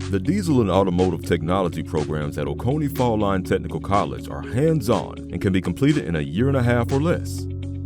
The diesel and automotive technology programs at Oconee Fall Line Technical College are hands-on and can be completed in a year and a half or less.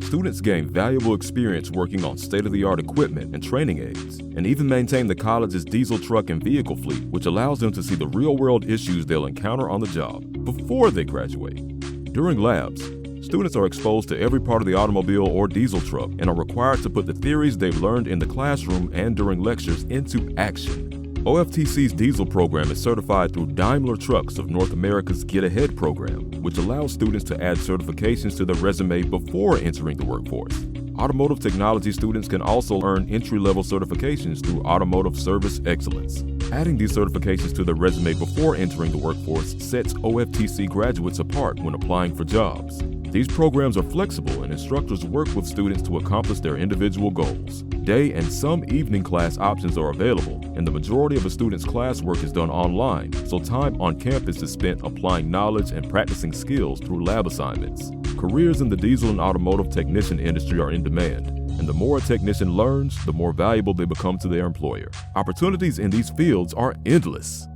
Students gain valuable experience working on state-of-the-art equipment and training aids, and even maintain the college's diesel truck and vehicle fleet, which allows them to see the real-world issues they'll encounter on the job before they graduate. During labs, students are exposed to every part of the automobile or diesel truck and are required to put the theories they've learned in the classroom and during lectures into action. OFTC's diesel program is certified through Daimler Trucks of North America's Get Ahead program, which allows students to add certifications to their resume before entering the workforce. Automotive technology students can also earn entry-level certifications through Automotive Service Excellence. Adding these certifications to their resume before entering the workforce sets OFTC graduates apart when applying for jobs. These programs are flexible and instructors work with students to accomplish their individual goals. Day and some evening class options are available, and the majority of a student's classwork is done online, so time on campus is spent applying knowledge and practicing skills through lab assignments. Careers in the diesel and automotive technician industry are in demand, and the more a technician learns, the more valuable they become to their employer. Opportunities in these fields are endless.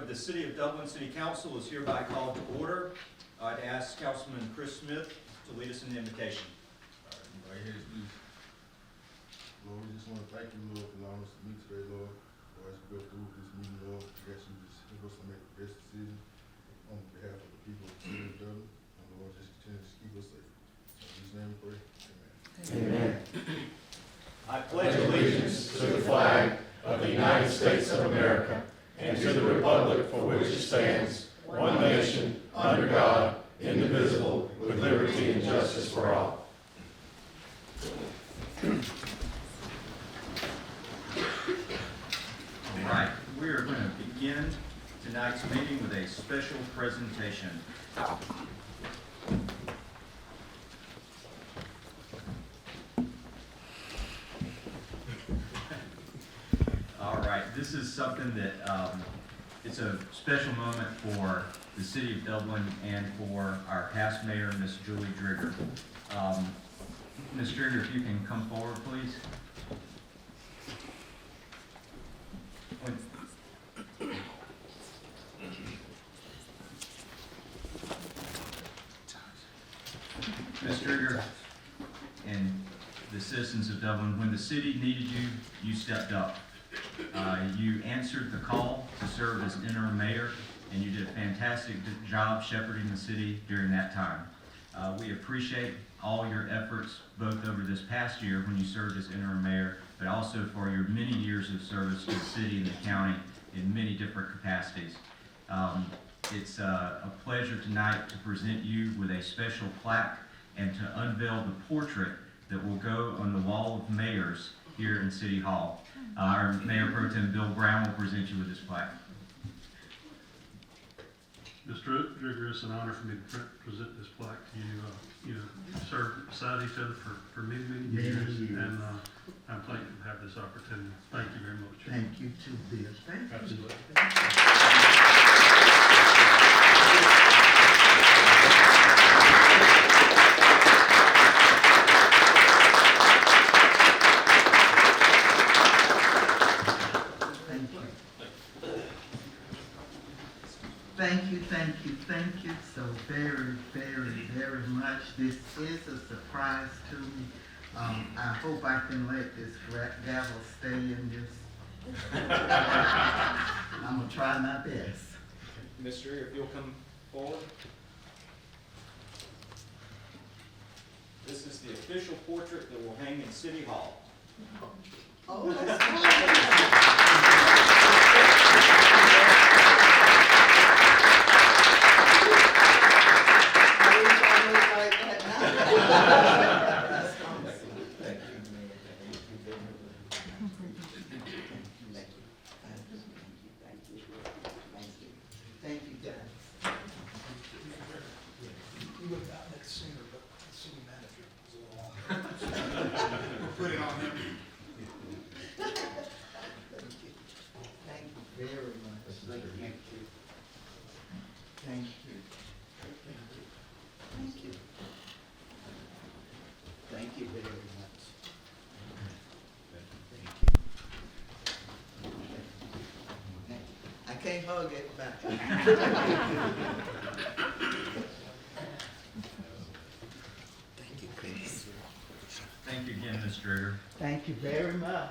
The City of Dublin City Council is hereby called to order. I'd ask Councilman Chris Smith to lead us in the invocation. All right, right here, please. Lord, we just want to thank you, Lord, for allowing us to meet today, Lord. Lord, as we go through this meeting, Lord, I ask you just help us to make the best decision on behalf of the people of the City of Dublin. And Lord, just continue to keep us safe. In Jesus' name we pray. Amen. Amen. I pledge allegiance to the flag of the United States of America and to the republic for which it stands, one nation, under God, indivisible, with liberty and justice for all. All right, we are going to begin tonight's meeting with a special presentation. All right, this is something that it's a special moment for the City of Dublin and for our past mayor, Miss Julie Drigger. Ms. Drigger, if you can come forward, please. Ms. Drigger and the citizens of Dublin, when the city needed you, you stepped up. You answered the call to serve as interim mayor, and you did a fantastic job shepherding the city during that time. We appreciate all your efforts, both over this past year when you served as interim mayor, but also for your many years of service to the city and the county in many different capacities. It's a pleasure tonight to present you with a special plaque and to unveil the portrait that will go on the wall of mayors here in City Hall. Our Mayor Pro Tem Bill Brown will present you with this plaque. Mr. Drigger, it's an honor for me to present this plaque to you. You served beside each other for many, many years, and I'm thankful to have this opportunity. Thank you very much. Thank you too, Bill. Thank you. Absolutely. Thank you so very, very, very much. This is a surprise to me. I hope I can let this gavel stay in this. I'm gonna try my best. Mr. If you'll come forward. This is the official portrait that will hang in City Hall. Oh, that's wonderful. Thank you very much. Thank you. I can't hug it back. Thank you, Chris. Thank you again, Mr. Rigger. Thank you very much.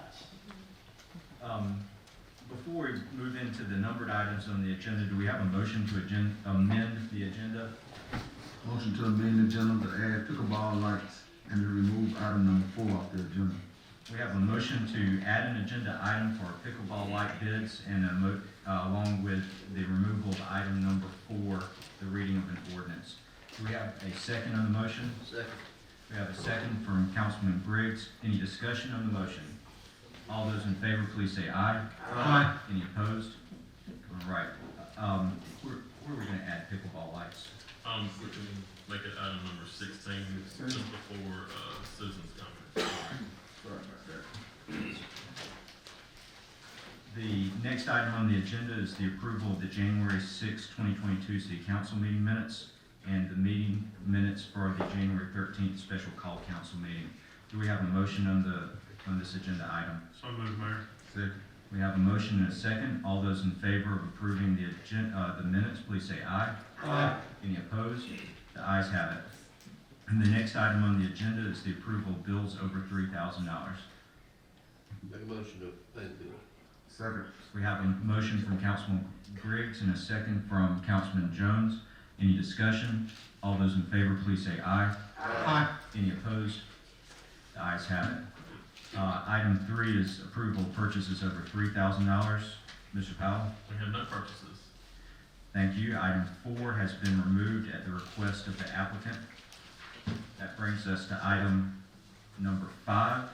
Before we move into the numbered items on the agenda, do we have a motion to amend the agenda? Motion to amend the agenda to add pickleball lights and to remove item number 4 off the agenda. We have a motion to add an agenda item for pickleball light bids and along with the removal of item number 4, the reading of an ordinance. Do we have a second on the motion? Second. We have a second from Councilman Briggs. Any discussion on the motion? All those in favor, please say aye. Aye. Any opposed? All right. Where are we gonna add pickleball lights? We can make it item number 16, just before, citizens comment. Sorry about that. The next item on the agenda is the approval of the January 6, 2022 City Council meeting minutes and the meeting minutes for the January 13th special call council meeting. Do we have a motion on this agenda item? So moved, Mayor. Second. We have a motion and a second. All those in favor of approving the minutes, please say aye. Aye. Any opposed? The ayes have it. And the next item on the agenda is the approval of bills over $3,000. Make a motion to pay the bill. Second. We have a motion from Councilman Griggs and a second from Councilman Jones. Any discussion? All those in favor, please say aye. Aye. Any opposed? The ayes have it. Item 3 is approval of purchases over $3,000. Mr. Powell? We have no purchases. Thank you. Item 4 has been removed at the request of the applicant. That brings us to item number 5.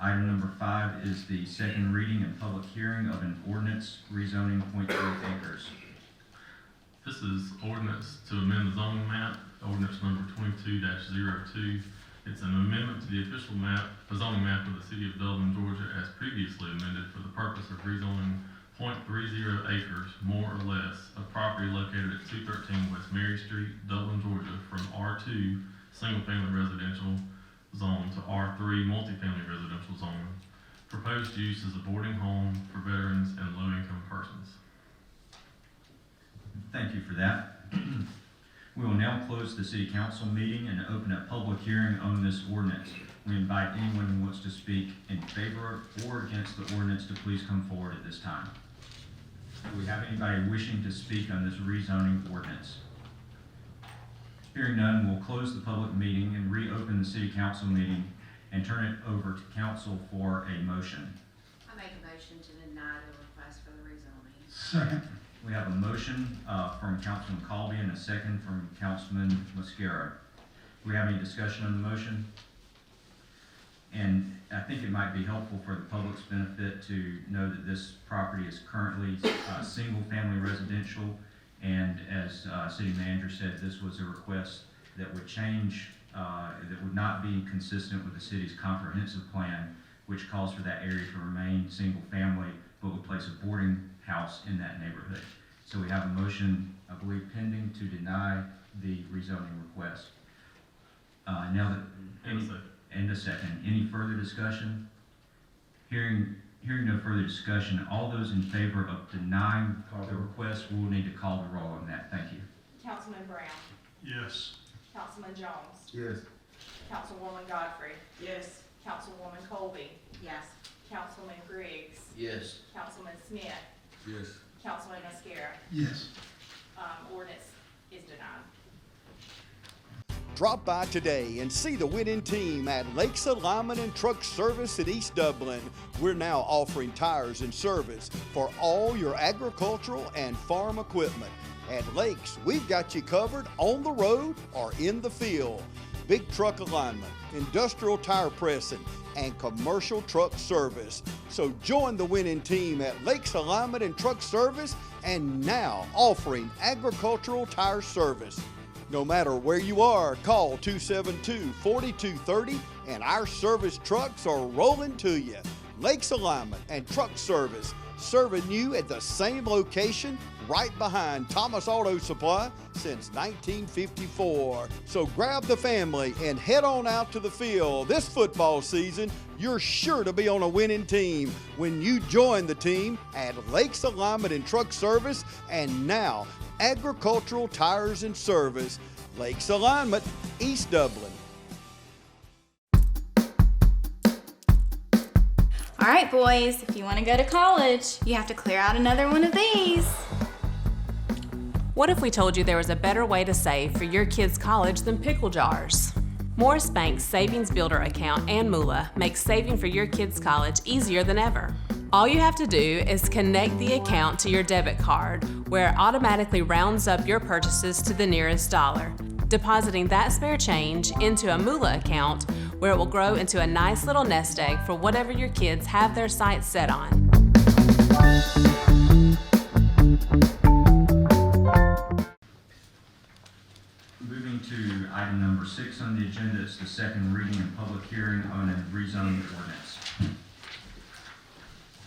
Item number 5 is the second reading and public hearing of an ordinance rezoning 0.3 acres. This is ordinance to amend the zoning map, ordinance number 22-02. It's an amendment to the official map, the zoning map of the city of Dublin, Georgia, as previously amended for the purpose of rezoning 0.30 acres, more or less, of property located at 213 West Mary Street, Dublin, Georgia, from R2 single-family residential zone to R3 multifamily residential zone. Proposed use is a boarding home for veterans and low-income persons. Thank you for that. We will now close the city council meeting and open a public hearing on this ordinance. We invite anyone who wants to speak in favor or against the ordinance to please come forward at this time. Do we have anybody wishing to speak on this rezoning ordinance? Hearing none, we'll close the public meeting and reopen the city council meeting and turn it over to council for a motion. I make a motion to deny the request for the rezoning. Second. We have a motion from Councilman Colby and a second from Councilman Mascara. Do we have any discussion on the motion? And I think it might be helpful for the public's benefit to know that this property is currently single-family residential, and as city manager said, this was a request that would change, that would not be consistent with the city's comprehensive plan, which calls for that area to remain single-family, but would place a boarding house in that neighborhood. So we have a motion, I believe, pending to deny the rezoning request. Now that and a second. Any further discussion? Hearing no further discussion, all those in favor of denying the request, we will need to call the roll on that. Thank you. Councilman Brown, Yes. Councilman Jones, Yes. Councilwoman Godfrey, Yes. Councilwoman Colby, Yes. Councilman Griggs, Yes. Councilman Smith, Yes. Councilman Mascara. Yes. Ordinance is denied. Drop by today and see the winning team at Lakes Alignment and Truck Service in East Dublin. We're now offering tires and service for all your agricultural and farm equipment. At Lakes, we've got you covered on the road or in the field. Big truck alignment, industrial tire pressing, and commercial truck service. So join the winning team at Lakes Alignment and Truck Service, and now offering agricultural tire service. No matter where you are, call 272-4230 and our service trucks are rolling to you. Lakes Alignment and Truck Service, serving you at the same location right behind Thomas Auto Supply since 1954. So grab the family and head on out to the field. This football season, you're sure to be on a winning team when you join the team at Lakes Alignment and Truck Service, and now Agricultural Tires and Service. Lakes Alignment, East Dublin. All right, boys, if you want to go to college, you have to clear out another one of these. What if we told you there was a better way to save for your kids' college than pickle jars? Morris Bank's Savings Builder account and moolah makes saving for your kids' college easier than ever. All you have to do is connect the account to your debit card, where it automatically rounds up your purchases to the nearest dollar, depositing that spare change into a moolah account where it will grow into a nice little nest egg for whatever your kids have their sights set on. Moving to item number 6 on the agenda, it's the second reading and public hearing on a rezoning ordinance.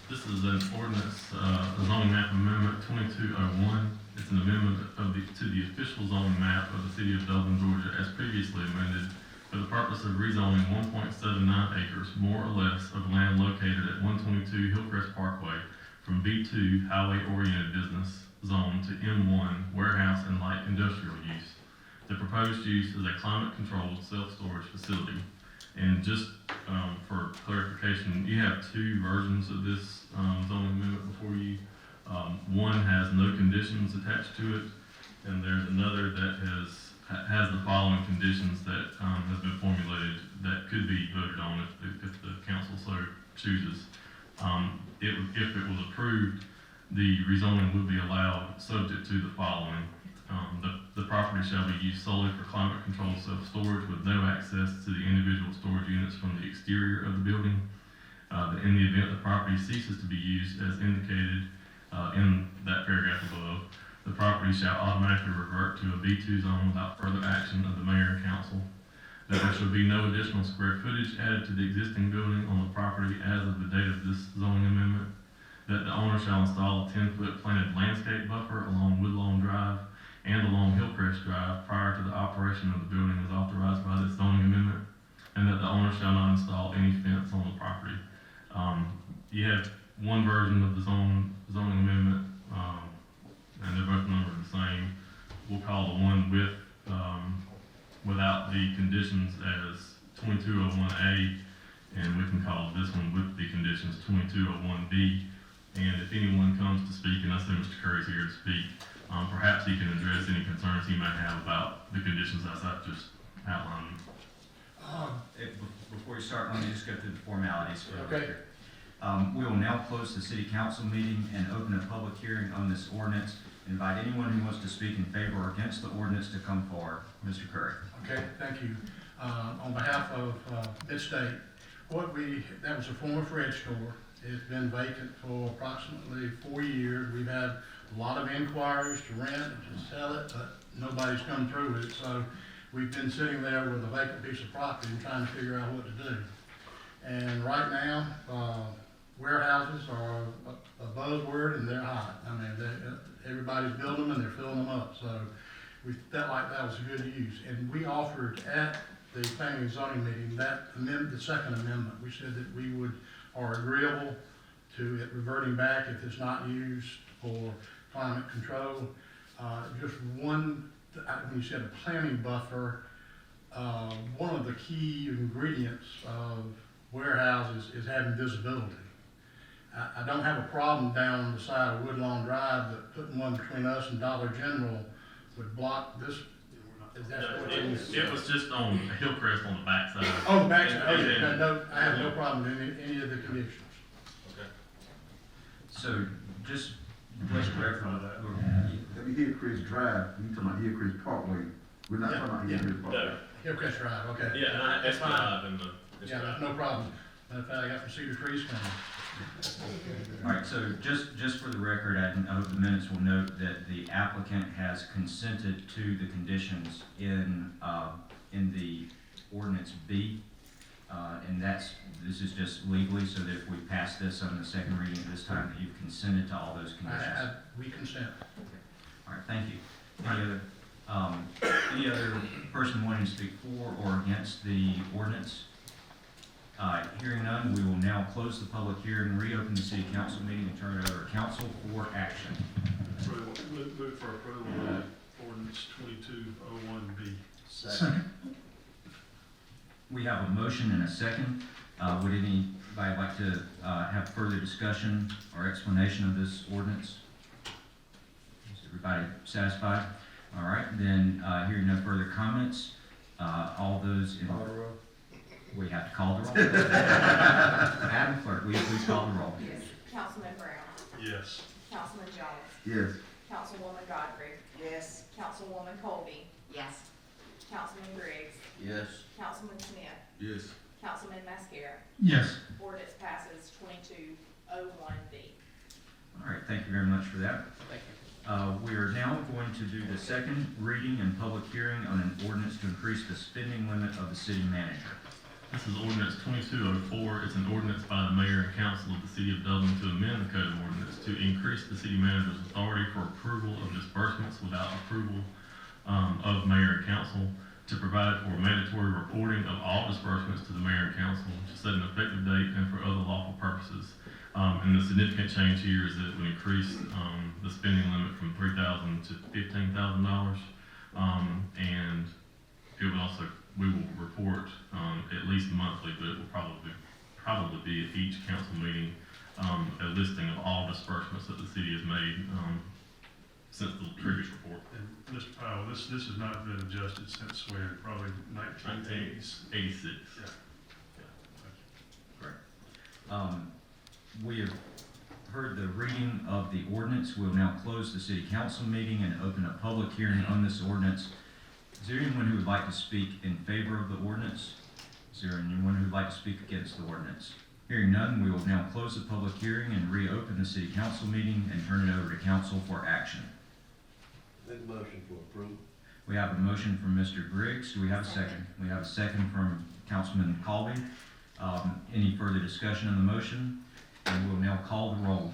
This is an ordinance, zoning map amendment 2201. It's an amendment to the official zoning map of the city of Dublin, Georgia, as previously amended, for the purpose of rezoning 1.79 acres, more or less, of land located at 122 Hillcrest Parkway from B2 highway-oriented business zone to M1 warehouse and light industrial use. The proposed use is a climate-controlled self-storage facility. And just for clarification, you have 2 versions of this zoning amendment before you. One has no conditions attached to it, and there's another that has the following conditions that has been formulated that could be voted on if the council so chooses. If it was approved, the rezoning would be allowed subject to the following. The property shall be used solely for climate-controlled self-storage with no access to the individual storage units from the exterior of the building. In the event the property ceases to be used as indicated in that paragraph above, the property shall automatically revert to a B2 zone without further action of the mayor and council. That there shall be no additional square footage added to the existing building on the property as of the date of this zoning amendment. That the owner shall install a 10-foot planted landscape buffer along Woodlawn Drive and along Hillcrest Drive prior to the operation of the building as authorized by this zoning amendment, and that the owner shall not install any fence on the property. You have one version of the zoning amendment, and they're both numbered the same. We'll call the one without the conditions as 2201A, and we can call this one with the conditions 2201B. And if anyone comes to speak, and I see Mr. Curry's here to speak, perhaps he can address any concerns he might have about the conditions as I've just outlined. Before you start, let me just go through the formalities for the Okay. record. We will now close the city council meeting and open a public hearing on this ordinance. Invite anyone who wants to speak in favor or against the ordinance to come forward. Mr. Curry. Okay, thank you. On behalf of Mid-State, that was a former Fred store. It's been vacant for approximately 4 years. We've had a lot of inquiries to rent and to sell it, but nobody's come through with it. So we've been sitting there with a vacant piece of property and trying to figure out what to do. And right now, warehouses are a buzzword and they're hot. I mean, everybody's building them and they're filling them up. So we felt like that was a good use. And we offered at the planning and zoning meeting the second amendment. We said that we are agreeable to it reverting back if it's not used for climate control. Just one, when you said a planning buffer, one of the key ingredients of warehouses is having visibility. I don't have a problem down the side of Woodlawn Drive, but putting one between us and Dollar General would block this. It was just on Hillcrest on the backside. Oh, the backside. Okay. No, I have no problem with any of the conditions. Okay. So just correct on that. Hillcrest Drive, you talking about Hillcrest Parkway? We're not talking about Hillcrest Parkway. No. Hillcrest Drive, okay. Yeah, and that's fine. Yeah, that's no problem. Matter of fact, I got some cedar trees coming. All right, so just for the record, I hope the minutes will note that the applicant has consented to the conditions in the ordinance B. And this is just legally, so that if we pass this on the second reading at this time, that you've consented to all those conditions. We consent. All right, thank you. Any other person wanting to speak for or against the ordinance? Hearing none, we will now close the public hearing, reopen the city council meeting, and turn it over to council for action. Move for approval of ordinance 2201B. Second. We have a motion and a second. Would anybody like to have further discussion or explanation of this ordinance? Is everybody satisfied? All right, then, hearing no further comments, all those in... We have to call the roll. Madam Clerk, will you please call the roll? Yes. Councilman Brown. Yes. Councilman Jones. Yes. Councilwoman Godfrey. Yes. Councilwoman Colby. Yes. Councilman Griggs. Yes. Councilman Smith. Yes. Councilman Mascara. Yes. Ordinance passes 2201B. All right, thank you very much for that. Thank you. We are now going to do the second reading and public hearing on an ordinance to increase the spending limit of the city manager. This is ordinance 2204. It's an ordinance by the mayor and council of the city of Dublin to amend the code of ordinance to increase the city manager's authority for approval of disbursements without approval of mayor and council, to provide for mandatory reporting of all disbursements to the mayor and council, to set an effective date, and for other lawful purposes. And the significant change here is that it would increase the spending limit from $3,000 to $15,000, and it would also, we will report at least monthly, but it will probably be at each council meeting, a listing of all disbursements that the city has made since the previous report. And Mr. Powell, this has not been adjusted since when, probably 1980s? 86. Yeah. We have heard the reading of the ordinance. We'll now close the city council meeting and open a public hearing on this ordinance. Is there anyone who would like to speak in favor of the ordinance? Is there anyone who would like to speak against the ordinance? Hearing none, we will now close the public hearing and reopen the city council meeting and turn it over to council for action. Make a motion for approval. We have a motion from Mr. Griggs. Do we have a second? We have a second from Councilman Colby. Any further discussion on the motion? And we'll now call the roll.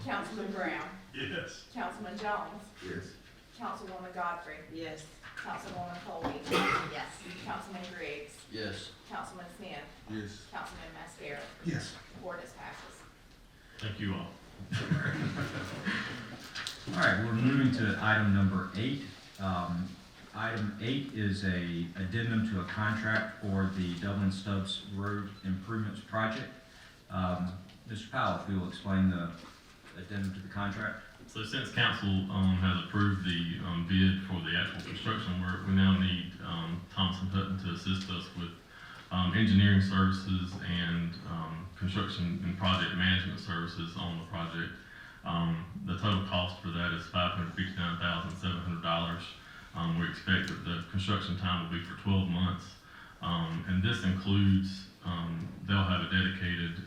Councilman Brown. Yes. Councilman Jones. Yes. Councilwoman Godfrey. Yes. Councilwoman Colby. Yes. Councilman Griggs. Yes. Councilman Smith. Yes. Councilman Mascara. Yes. Ordinance passes. Thank you all. All right, we're moving to item number 8. Item 8 is a addendum to a contract for the Dublin Stubbs Road Improvements Project. Mr. Powell, if you will explain the addendum to the contract. So since council has approved the bid for the actual construction work, we now need Thompson Hutton to assist us with engineering services and construction and project management services on the project. The total cost for that is $559,700. We expect that the construction time will be for 12 months. And this includes, they'll have a dedicated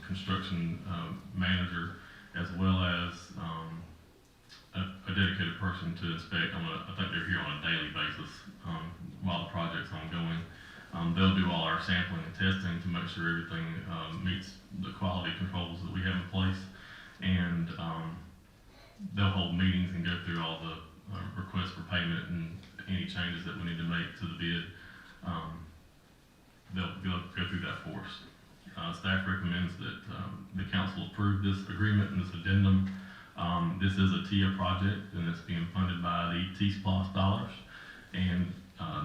construction manager, as well as a dedicated person to inspect I think they're here on a daily basis while the project's ongoing. They'll do all our sampling and testing to make sure everything meets the quality controls that we have in place. And they'll hold meetings and go through all the requests for payment and any changes that we need to make to the bid. They'll go through that for us. Staff recommends that the council approve this agreement and this addendum. This is a TIA project, and it's being funded by the T-SPLOST dollars. And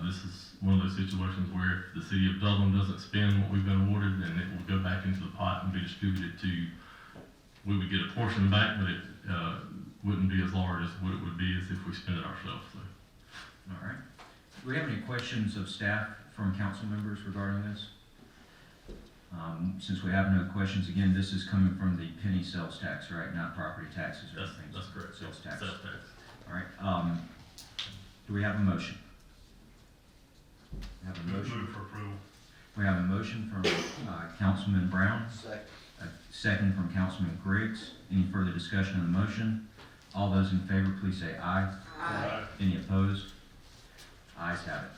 this is one of those situations where if the city of Dublin doesn't spend what we've been awarded, then it will go back into the pot and be distributed to, we would get a portion back, but it wouldn't be as large as what it would be as if we spend it ourselves. So. All right. Do we have any questions of staff from council members regarding this? Since we have no questions, again, this is coming from the penny sales tax, right? Not property taxes or things. That's correct. Sales tax. Sales tax. All right. Do we have a motion? We have a motion. Move for approval. We have a motion from Councilman Brown. Second. A second from Councilman Griggs. Any further discussion on the motion? All those in favor, please say aye. Aye. Any opposed? Ayes have it.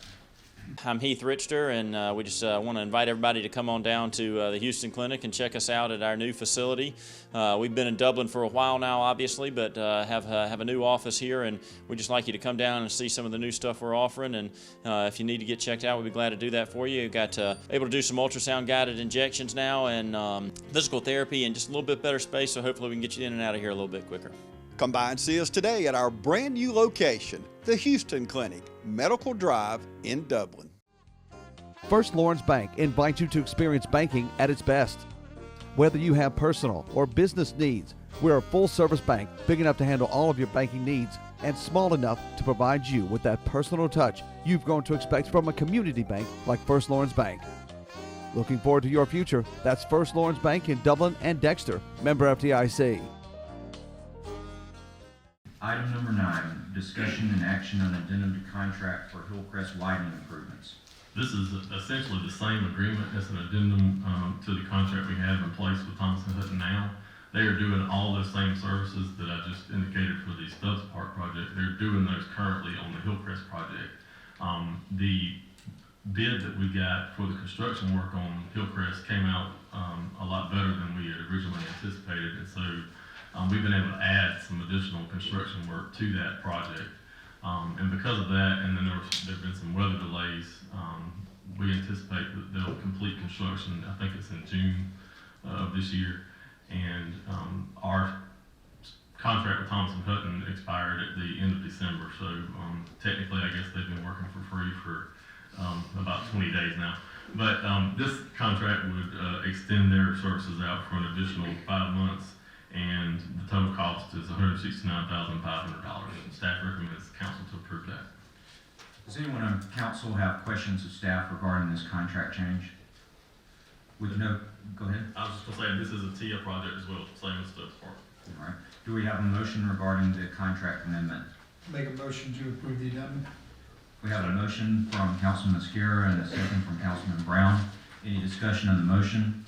I'm Heath Richter, and we just want to invite everybody to come on down to the Houston Clinic and check us out at our new facility. We've been in Dublin for a while now, obviously, but have a new office here, and we'd just like you to come down and see some of the new stuff we're offering. And if you need to get checked out, we'd be glad to do that for you. We've got able to do some ultrasound-guided injections now, and physical therapy, and just a little bit better space, so hopefully we can get you in and out of here a little bit quicker. Come by and see us today at our brand new location, the Houston Clinic, Medical Drive in Dublin. First Lawrence Bank invites you to experience banking at its best. Whether you have personal or business needs, we're a full-service bank big enough to handle all of your banking needs and small enough to provide you with that personal touch you've grown to expect from a community bank like First Lawrence Bank. Looking forward to your future? That's First Lawrence Bank in Dublin and Dexter, member FDIC. Item number 9, discussion and action on addendum to contract for Hillcrest lighting improvements. This is essentially the same agreement as an addendum to the contract we have in place with Thompson Hutton now. They are doing all those same services that I just indicated for the Stubbs Park project. They're doing those currently on the Hillcrest project. The bid that we got for the construction work on Hillcrest came out a lot better than we had originally anticipated, and so we've been able to add some additional construction work to that project. And because of that, and then there have been some weather delays, we anticipate that they'll complete construction, I think it's in June of this year. And our contract with Thompson Hutton expired at the end of December, so technically I guess they've been working for free for about 20 days now. But this contract would extend their services out for an additional 5 months, and the total cost is $169,500. Staff recommends council to approve that. Does anyone on council have questions of staff regarding this contract change? Would you know? Go ahead. I was just going to say, this is a TIA project as well, same as Stubbs Park. All right. Do we have a motion regarding the contract amendment? Make a motion to approve the addendum. We have a motion from Councilman Mascara and a second from Councilman Brown. Any discussion on the motion?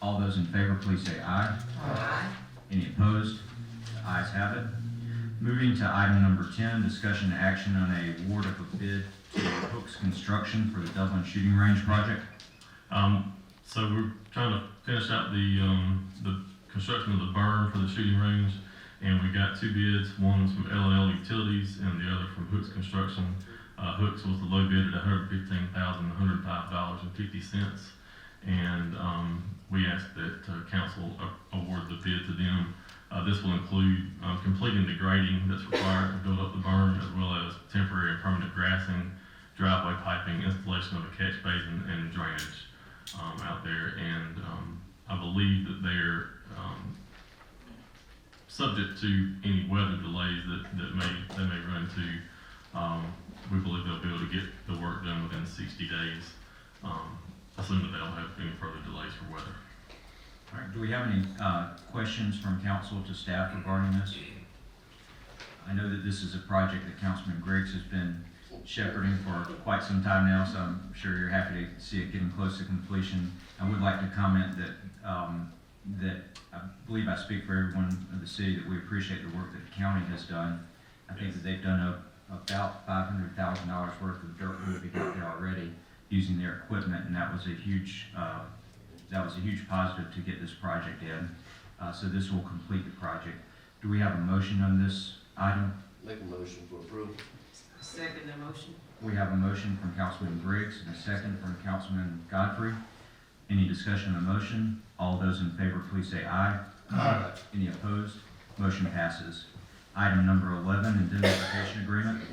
All those in favor, please say aye. Aye. Any opposed? The ayes have it. Moving to item number 10, discussion and action on a award of a bid to Hooks Construction for the Dublin Shooting Range project. So we're trying to finish out the construction of the berm for the shooting range, and we got 2 bids. One was from L&L Utilities and the other from Hooks Construction. Hooks was the low bid at $115,105.50, and we asked that council award the bid to them. This will include completing the grading that's required to build up the berm, as well as temporary and permanent grassing, driveway piping, installation of a catch basin, and drainage out there. And I believe that they're subject to any weather delays that they may run into. We believe they'll be able to get the work done within 60 days, assuming that they don't have any further delays for weather. All right. Do we have any questions from council to staff regarding this? I know that this is a project that Councilman Griggs has been shepherding for quite some time now, so I'm sure you're happy to see it getting close to completion. I would like to comment that that I believe I speak for everyone of the city that we appreciate the work that the county has done. I think that they've done about $500,000 worth of dirt moving out there already using their equipment, and that was a huge positive to get this project in. So this will complete the project. Do we have a motion on this item? Make a motion for approval. Second the motion. We have a motion from Councilman Briggs and a second from Councilman Godfrey. Any discussion on the motion? All those in favor, please say aye. Aye. Any opposed? Motion passes. Item number 11, indemnification agreement.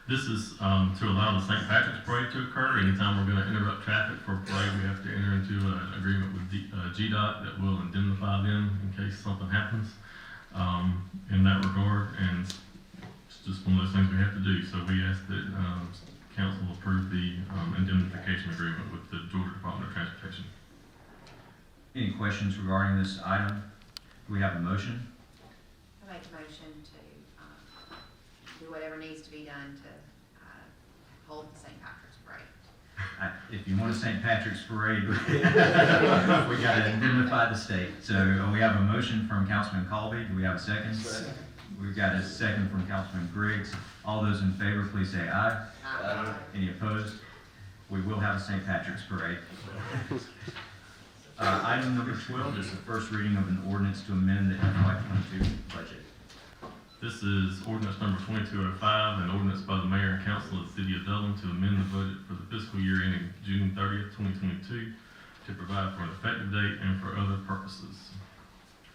This is to allow the St. Patrick's Parade to occur. Anytime we're going to interrupt traffic for a parade, we have to enter into an agreement with GDOT that will indemnify them in case something happens in that regard. And it's just one of those things we have to do. So we ask that council approve the indemnification agreement with the Georgia Department of Transportation. Any questions regarding this item? Do we have a motion? I make a motion to do whatever needs to be done to hold the St. Patrick's Parade. If you want a St. Patrick's Parade, we got to indemnify the state. So we have a motion from Councilman Colby. Do we have a second? Second. We've got a second from Councilman Griggs. All those in favor, please say aye. Aye. Any opposed? We will have a St. Patrick's Parade. Item number 12 is the first reading of an ordinance to amend the FY22 budget. This is ordinance number 2205, an ordinance by the mayor and council of the city of Dublin to amend the budget for the fiscal year ending June 30th, 2022, to provide for an effective date and for other purposes.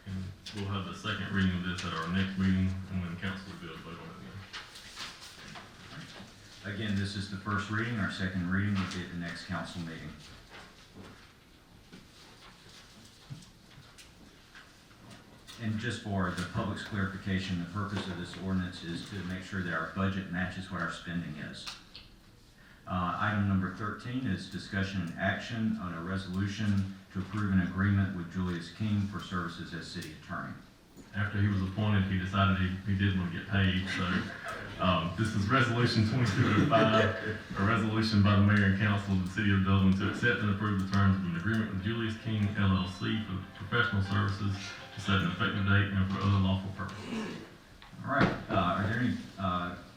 And we'll have the second reading of this at our next meeting, and when the council will be able to vote on it then. Again, this is the first reading. Our second reading will be at the next council meeting. And just for the public's clarification, the purpose of this ordinance is to make sure that our budget matches what our spending is. Item number 13 is discussion and action on a resolution to approve an agreement with Julius King for services as city attorney. After he was appointed, he decided he did want to get paid, so this is resolution 2205, a resolution by the mayor and council of the city of Dublin to accept and approve the terms of an agreement with Julius King LLC for professional services to set an effective date and for other lawful purposes. All right, are there any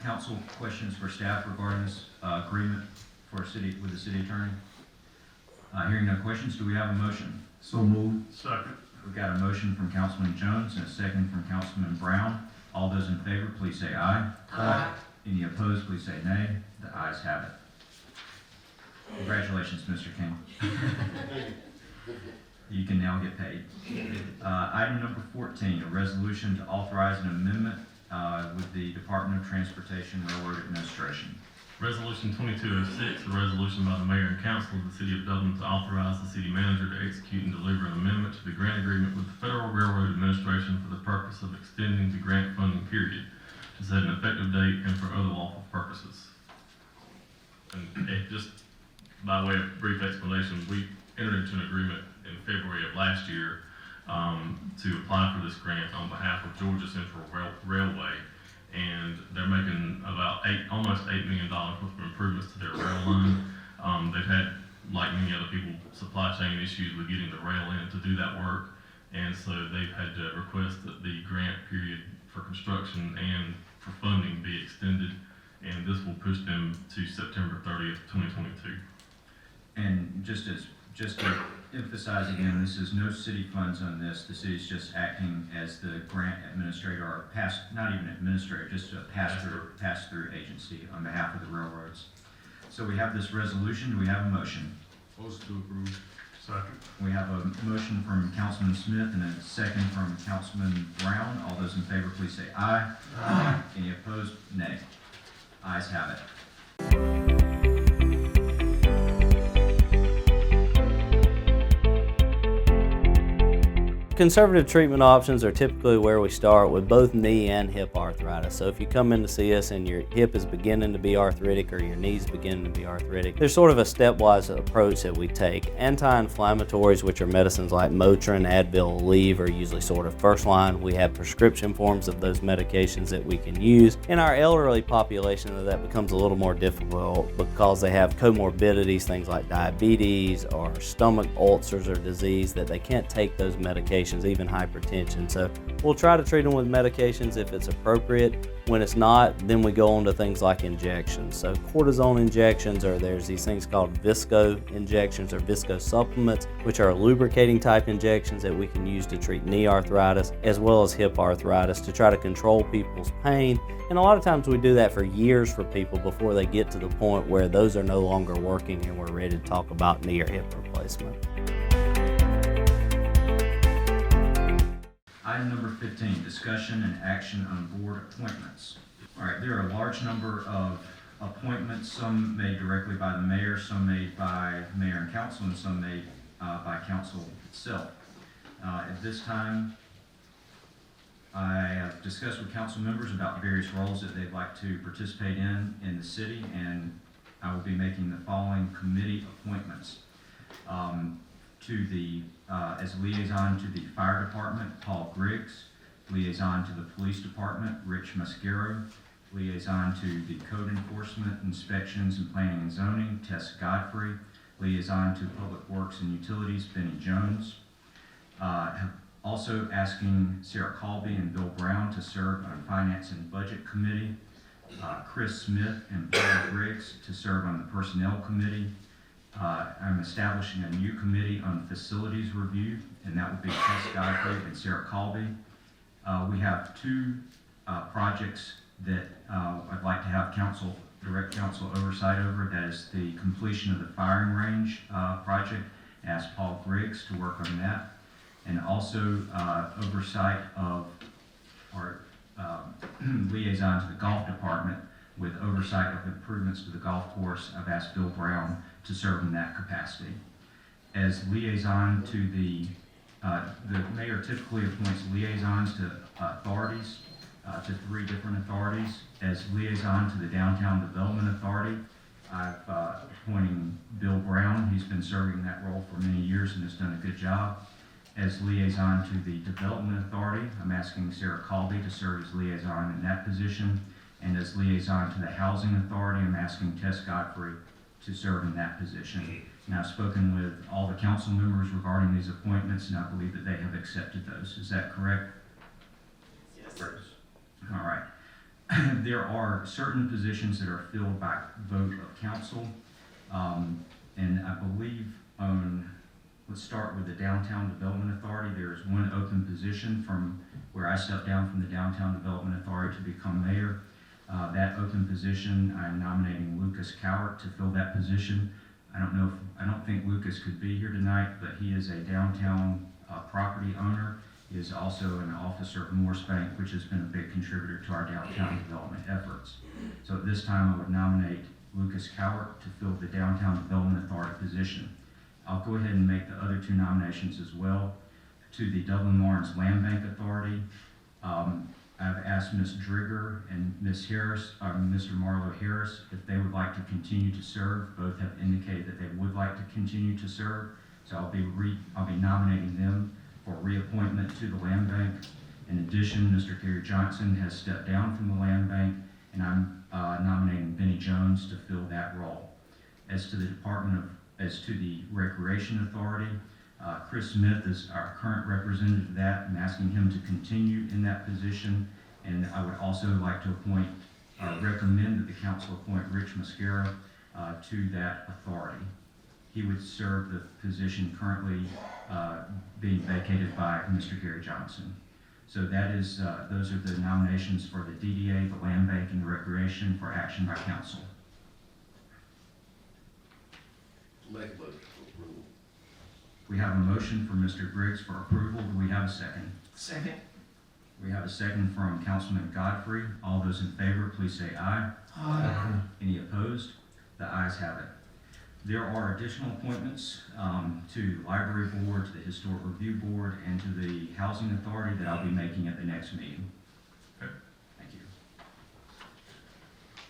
council questions for staff regarding this agreement for with the city attorney? Hearing no questions, do we have a motion? So moved. Second. We've got a motion from Councilman Jones and a second from Councilman Brown. All those in favor, please say aye. Aye. Any opposed, please say nay. The ayes have it. Congratulations, Mr. King. You can now get paid. Item number 14, a resolution to authorize an amendment with the Department of Transportation Railroad Administration. Resolution 2206, a resolution by the mayor and council of the city of Dublin to authorize the city manager to execute and deliver an amendment to the grant agreement with the Federal Railroad Administration for the purpose of extending the grant funding period to set an effective date and for other lawful purposes. And just by way of brief explanation, we entered into an agreement in February of last year to apply for this grant on behalf of Georgia Central Railway. And they're making about almost $8 million worth of improvements to their rail line. They've had, like many other people, supply chain issues with getting the rail in to do that work. And so they've had to request that the grant period for construction and for funding be extended. And this will push them to September 30th, 2022. And just to emphasize again, this is no city funds on this. The city's just acting as the grant administrator, or not even administrator, just a pass-through agency on behalf of the railroads. So we have this resolution. Do we have a motion? Motion to approve. Second. We have a motion from Councilman Smith and a second from Councilman Brown. All those in favor, please say aye. Aye. Any opposed? Nay. Ayes have it. Conservative treatment options are typically where we start with both knee and hip arthritis. So if you come in to see us and your hip is beginning to be arthritic or your knee's beginning to be arthritic, there's sort of a stepwise approach that we take. Anti-inflammatories, which are medicines like Motrin, Advil, Aleve, are usually sort of first line. We have prescription forms of those medications that we can use. In our elderly population, that becomes a little more difficult because they have comorbidities, things like diabetes or stomach ulcers or disease, that they can't take those medications, even hypertension. So we'll try to treat them with medications if it's appropriate. When it's not, then we go on to things like injections. So cortisone injections, or there's these things called visco injections or visco supplements, which are lubricating type injections that we can use to treat knee arthritis as well as hip arthritis to try to control people's pain. And a lot of times we do that for years for people before they get to the point where those are no longer working and we're ready to talk about knee or hip replacement. Item number 15, discussion and action on board appointments. All right, there are a large number of appointments, some made directly by the mayor, some made by mayor and council, and some made by council itself. At this time, I have discussed with council members about various roles that they'd like to participate in the city, and I will be making the following committee appointments. As liaison to the fire department, Paul Griggs. Liaison to the police department, Rich Mascaro. Liaison to the code enforcement, inspections and planning and zoning, Tess Godfrey. Liaison to public works and utilities, Benny Jones. Also asking Sarah Colby and Bill Brown to serve on finance and budget committee. Chris Smith and Paul Griggs to serve on the personnel committee. I'm establishing a new committee on facilities review, and that would be Tess Godfrey and Sarah Colby. We have two projects that I'd like to have direct council oversight over. That is the completion of the firing range project. Ask Paul Griggs to work on that, and also oversight of our liaison to the golf department with oversight of improvements to the golf course. I've asked Bill Brown to serve in that capacity. As liaison to the mayor typically appoints liaisons to authorities, to 3 different authorities. As liaison to the Downtown Development Authority, I've appointing Bill Brown. He's been serving that role for many years and has done a good job. As liaison to the Development Authority, I'm asking Sarah Colby to serve as liaison in that position. And as liaison to the Housing Authority, I'm asking Tess Godfrey to serve in that position. And I've spoken with all the council members regarding these appointments, and I believe that they have accepted those. Is that correct? Yes. All right. There are certain positions that are filled by vote of council, and I believe let's start with the Downtown Development Authority. There is one open position from where I stepped down from the Downtown Development Authority to become mayor. That open position, I'm nominating Lucas Cowart to fill that position. I don't think Lucas could be here tonight, but he is a downtown property owner. He is also an officer of Morse Bank, which has been a big contributor to our downtown development efforts. So at this time, I would nominate Lucas Cowart to fill the Downtown Development Authority position. I'll go ahead and make the other 2 nominations as well. To the Dublin Lawrence Land Bank Authority, I've asked Ms. Drigger and Ms. Harris, Mr. Marlo Harris, if they would like to continue to serve. Both have indicated that they would like to continue to serve. So I'll be nominating them for reappointment to the Land Bank. In addition, Mr. Gary Johnson has stepped down from the Land Bank, and I'm nominating Benny Jones to fill that role. As to the Recreation Authority, Chris Smith is our current representative of that. I'm asking him to continue in that position, and I would also like to recommend that the council appoint Rich Mascara to that authority. He would serve the position currently being vacated by Mr. Gary Johnson. So that is, those are the nominations for the DDA, the Land Bank, and the Recreation for action by council. Make a motion for approval. We have a motion for Mr. Griggs for approval. Do we have a second? Second. We have a second from Councilman Godfrey. All those in favor, please say aye. Aye. Any opposed? The ayes have it. There are additional appointments to the Library Board, to the Historic Review Board, and to the Housing Authority that I'll be making at the next meeting. Okay. Thank you.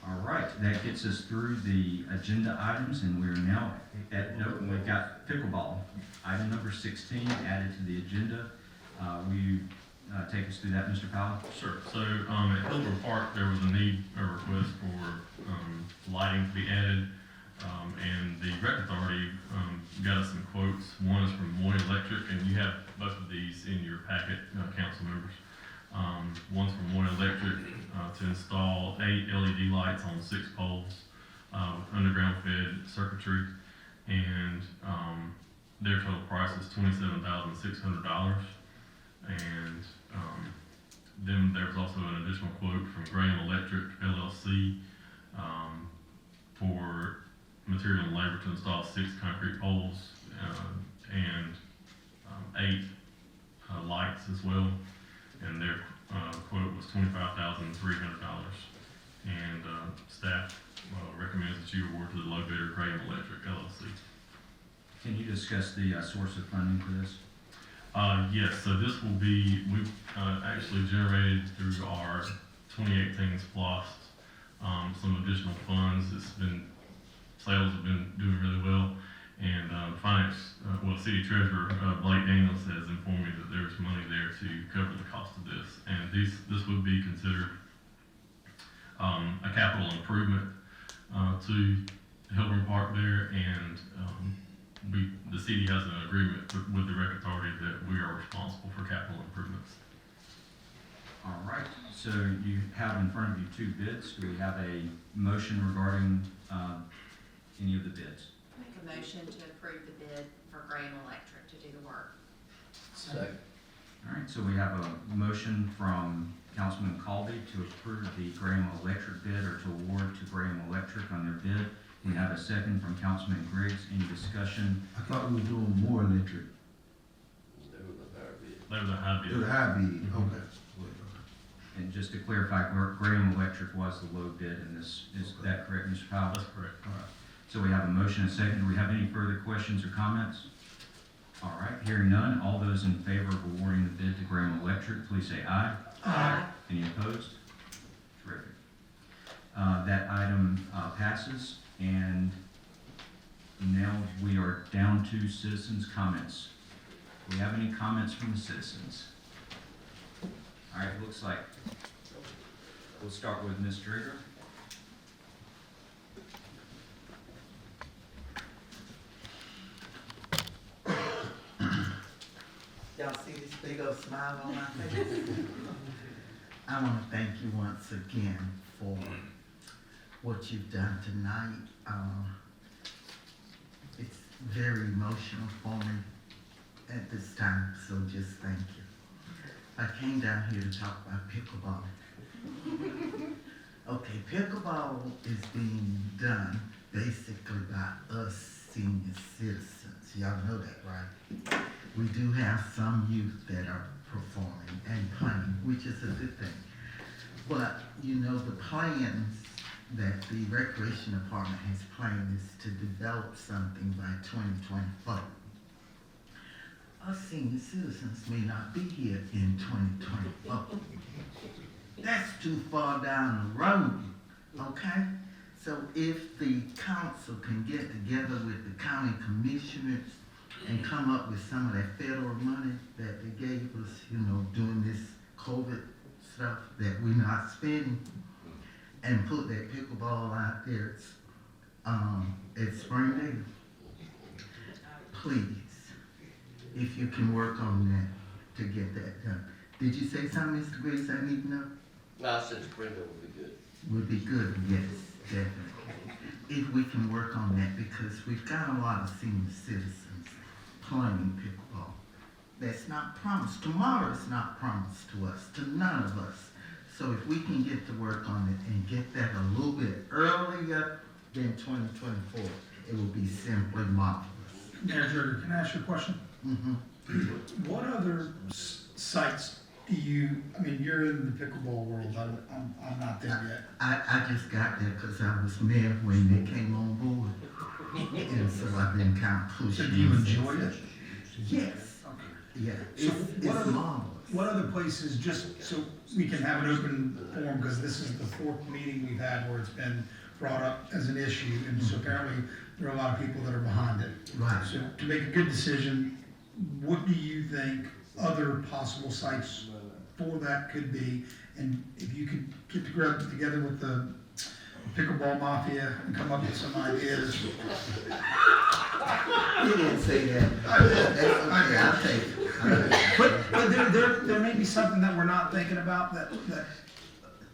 All right, that gets us through the agenda items, and we're now we've got pickleball. Item number 16 added to the agenda. Will you take us through that, Mr. Powell? Sure. So at Hillcrest Park, there was a request for lighting to be added, and the Rec Authority got us some quotes. One is from Moy Electric, and you have both of these in your packet, council members. One's from Moy Electric to install 8 LED lights on 6 poles with underground fed circuitry, and their total price is $27,600. And then there's also an additional quote from Graham Electric LLC for material and labor to install 6 concrete poles and 8 lights as well. And their quote was $25,300. And staff recommends that you award to the low bidder, Graham Electric LLC. Can you discuss the source of funding for this? Yes, so this will be, we've actually generated through our 2018 SPLOST some additional funds. Sales have been doing really well, and City Treasurer Blake Daniels has informed me that there's money there to cover the cost of this. And this would be considered a capital improvement to Hillcrest Park there, and the city has an agreement with the Rec Authority that we are responsible for capital improvements. All right, so you have in front of you 2 bids. Do we have a motion regarding any of the bids? Make a a motion to approve the bid for Graham Electric to do the work. Second. All right, so we have a motion from Councilman Colby to approve the Graham Electric bid or to award to Graham Electric on their bid. We have a second from Councilman Griggs. Any discussion? I thought we were doing more electric. They were the higher bid. They were the high It bid. was high bid, okay. And just to clarify, Graham Electric was the low bid in this. Is that correct, Mr. Powell? That's correct. All right. So we have a motion and a second. Do we have any further questions or comments? All right, hearing none. All those in favor of awarding the bid to Graham Electric, please say aye. Aye. Any opposed? Terrific. That item passes, and now we are down to citizens' comments. Do we have any comments from the citizens? All right, looks like we'll start with Ms. Drigger. Y'all see this big old smile on my face? I want to thank you once again for what you've done tonight. It's very emotional for me at this time, so just thank you. I came down here to talk about pickleball. Okay, pickleball is being done basically by us senior citizens. Y'all know that, right? We do have some youth that are performing and playing, which is a good thing. But, you know, the plans that the Recreation Department has planned is to develop something by 2024. Us senior citizens may not be here in 2024. That's too far down the road, okay? So if the council can get together with the county commissioners and come up with some of that federal money that they gave us, you know, during this COVID stuff that we're not spending, and put that pickleball out there at Springdale, please, if you can work on that to get that done. Did you say something, Mr. Grace, I need to know? No, I said Springdale would be good. Would be good, yes, definitely. If we can work on that, because we've got a lot of senior citizens playing pickleball. That's not promised. Tomorrow is not promised to us, to none of us. So if we can get to work on it and get that a little bit earlier than 2024, it will be simply marvelous. Mayor Jurgen, can I ask you a question? Mm-hmm. What other sites do you, I mean, you're in the pickleball world, I'm not there yet. I just got there because I was mayor when they came on board. And so I've been kind of pushing. So do you enjoy it? Yes. Okay. Yeah, So it's marvelous. what other places, just so we can have an open forum, because this is the fourth meeting we've had where it's been brought up as an issue, and so apparently there are a lot of people that are behind it. Right. So to make a good decision, what do you think other possible sites for that could be? And if you could get together with the pickleball mafia and come up with some ideas. You didn't say that. That's okay, I'll take it. But there may be something that we're not thinking about that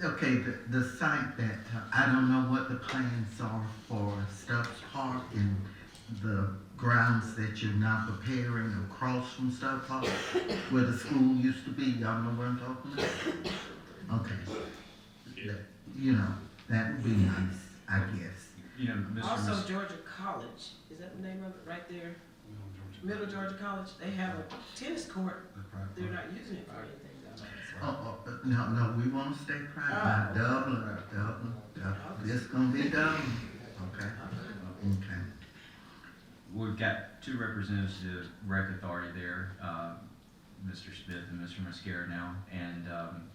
Okay, the site that, I don't know what the plans are for Stubbs Park and the grounds that you're now preparing across from Stubbs Park, where the school used to be. Y'all know what I'm talking about? Okay. You know, that would be nice, I guess. You know, Mr. Also, Georgia College, is that the name of it right there? Middle Georgia College, they have a tennis court, they're not using it for anything. No, we want to stay private. Dublin. This gonna be Dublin. Okay. Okay. We've got two representatives of the rec authority there, Mr. Smith and Mr. Mascara now, and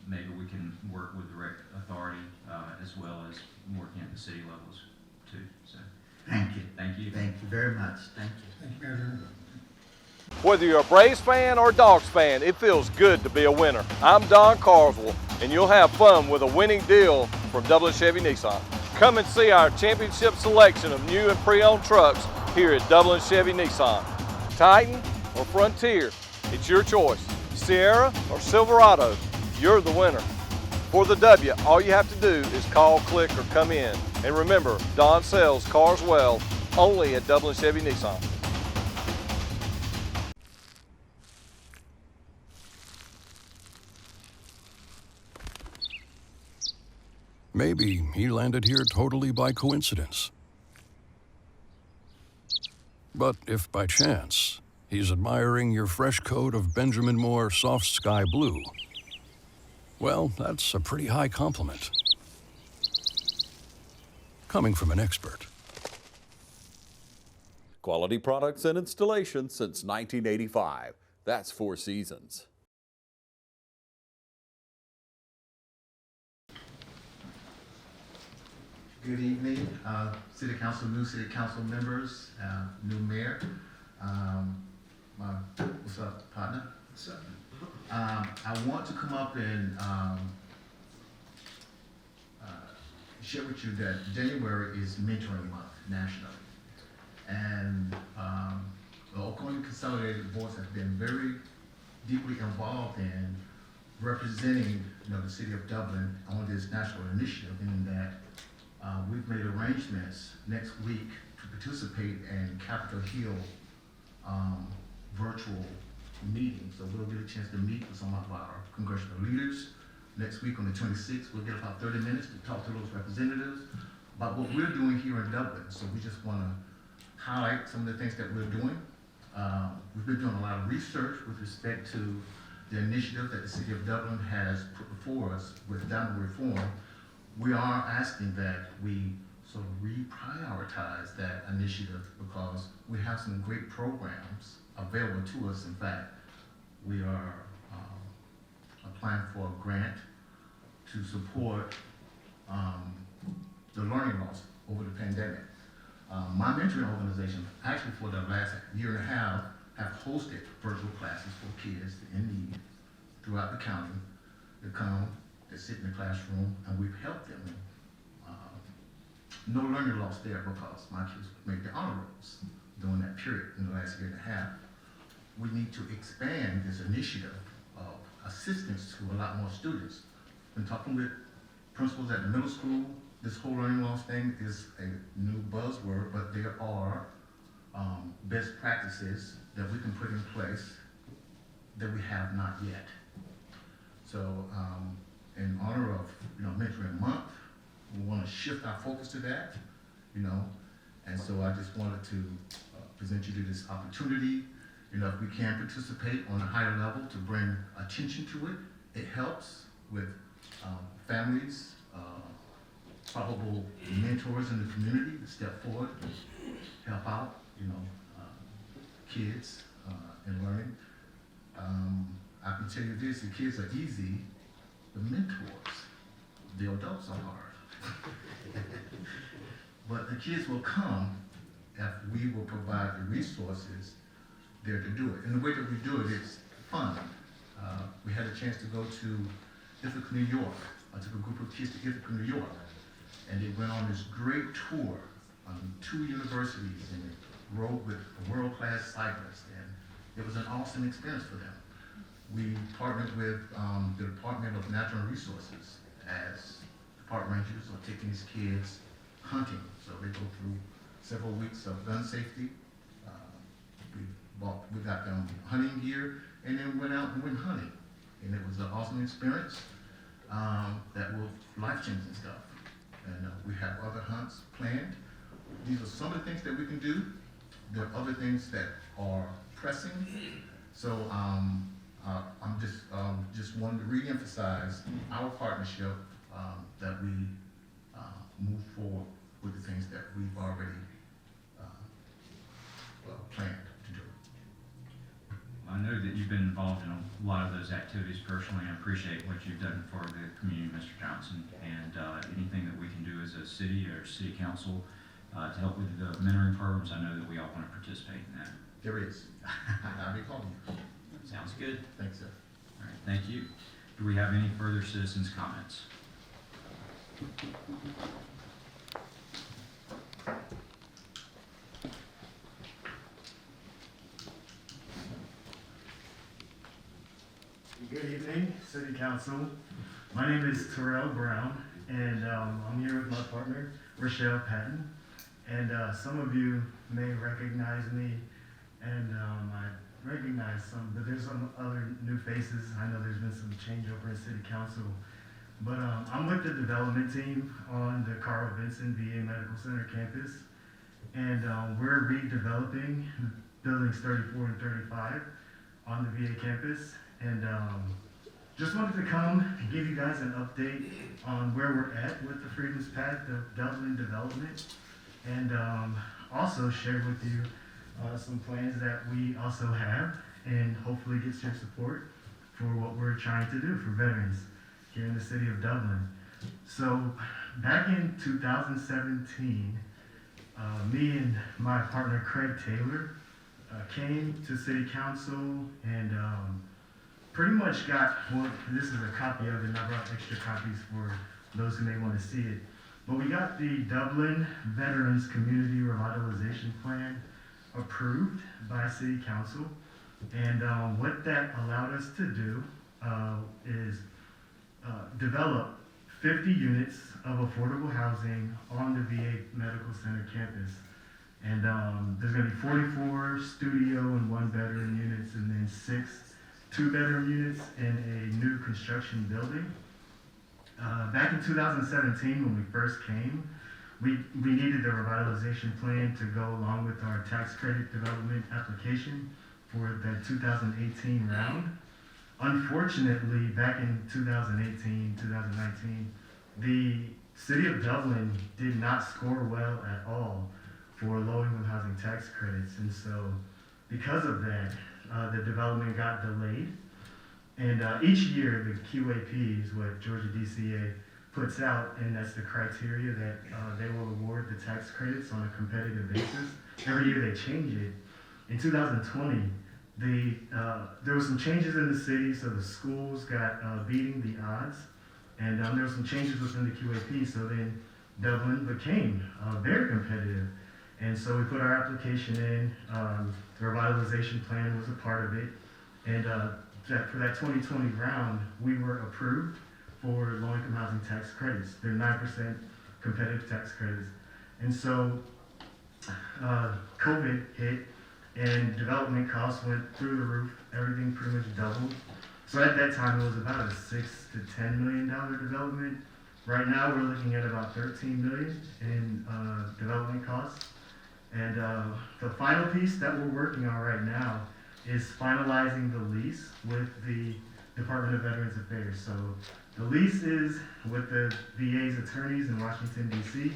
maybe we can work with the rec authority as well as working at the city levels too. So, Thank you. thank you. Thank you very much. Thank you. Thank you, Mayor. Whether you're a Braves fan or a Dogs fan, it feels good to be a winner. I'm Don Carswell, and you'll have fun with a winning deal from Dublin Chevy Nissan. Come and see our championship selection of new and pre-owned trucks here at Dublin Chevy Nissan. Titan or Frontier, it's your choice. Sierra or Silverado, you're the winner. For the W, all you have to do is call, click, or come in. And remember, Don sells cars well only at Dublin Chevy Nissan. Maybe he landed here totally by coincidence. But if by chance he's admiring your fresh coat of Benjamin Moore soft sky blue, well, that's a pretty high compliment. Coming from an expert. Quality products and installation since 1985. That's Four Seasons. Good evening, City Council, new City Council members, new mayor. What's up, partner? What's up? I want to come up and share with you that January is Mentoring Month nationally. And the Oconee Consolidated Boards have been very deeply involved in representing, the city of Dublin on this national initiative, in that we've made arrangements next week to participate in Capitol Hill virtual meetings. So we'll get a chance to meet with some of our congressional leaders. Next week on the 26th, we'll get about 30 minutes to talk to those representatives about what we're doing here in Dublin. So we just want to highlight some of the things that we're doing. We've been doing a lot of research with respect to the initiative that the city of Dublin has put before us with downward reform. We are asking that we sort of reprioritize that initiative because we have some great programs available to us. In fact, we are applying for a grant to support the learning loss over the pandemic. My mentoring organization, actually for the last year and a half, have hosted virtual classes for kids in need throughout the county. They come, they sit in the classroom, and we've helped them. No learning loss there because my kids made the honor rolls during that period in the last year and a half. We need to expand this initiative of assistance to a lot more students. Been talking with principals at the middle school. This whole learning loss thing is a new buzzword, but there are best practices that we can put in place that we have not yet. So in honor of Mentoring Month, we want to shift our focus to that, and so I just wanted to present you to this opportunity. If we can participate on a higher level to bring attention to it, it helps with families, probable mentors in the community to step forward, help out, kids in learning. I can tell you this, the kids are easy, the mentors, the adults are hard. But the kids will come if we will provide the resources there to do it. And the way that we do it is fun. We had a chance to go to Ithaca, New York. I took a group of kids to Ithaca, New York, and they went on this great tour on 2 universities and they rode with world-class cyclists, and it was an awesome experience for them. We partnered with the Department of Natural Resources as the park rangers are taking these kids hunting. So they go through several weeks of gun safety. We got them hunting gear and then went out and went hunting. And it was an awesome experience that was life-changing stuff. And we have other hunts planned. These are some of the things that we can do. There are other things that are pressing. So I'm just wanting to re-emphasize our partnership that we move forward with the things that we've already planned to do. I know that you've been involved in a lot of those activities personally. I appreciate what you've done for the community, Mr. Johnson, and anything that we can do as a city or city council to help with the mentoring programs, I know that we all want to participate in that. There is. I'll be calling you. Sounds good. Thanks, sir. All right, thank you. Do we have any further citizens' comments? Good evening, City Council. My name is Terrell Brown, and I'm here with my partner, Rochelle Patton. And some of you may recognize me, and I recognize some, but there's some other new faces. I know there's been some changeover in City Council. But I'm with the development team on the Carl Vinson VA Medical Center campus, and we're redeveloping buildings 34 and 35 on the VA campus. And just wanted to come and give you guys an update on where we're at with the Freedom's Path, the Dublin development, and also share with you some plans that we also have, and hopefully get your support for what we're trying to do for veterans here in the city of Dublin. So back in 2017, me and my partner Craig Taylor came to City Council and pretty much got, well, this is a copy of it, and I brought extra copies for those who may want to see it. But we got the Dublin Veterans Community Revitalization Plan approved by City Council. And what that allowed us to do is develop 50 units of affordable housing on the VA Medical Center campus. And there's going to be 44 studio and 1-bedroom units, and then 6 2-bedroom units in a new construction building. Back in 2017, when we first came, we needed the revitalization plan to go along with our tax credit development application for the 2018 round. Unfortunately, back in 2018, 2019, the City of Dublin did not score well at all for low-income housing tax credits, and so because of that, the development got delayed. And each year, the QAP is what Georgia DCA puts out, and that's the criteria that they will award the tax credits on a competitive basis. Every year they change it. In 2020, there were some changes in the city, so the schools got beating the odds, and there were some changes within the QAP, so then Dublin became very competitive. And so we put our application in, the revitalization plan was a part of it, and for that 2020 round, we were approved for low-income housing tax credits. They're 9% competitive tax credits. And so COVID hit, and development costs went through the roof. Everything pretty much doubled. So at that time, it was about a $6 to $10 million development. Right now, we're looking at about $13 million in development costs. And the final piece that we're working on right now is finalizing the lease with the Department of Veterans Affairs. So the lease is with the VA's attorneys in Washington, D.C.,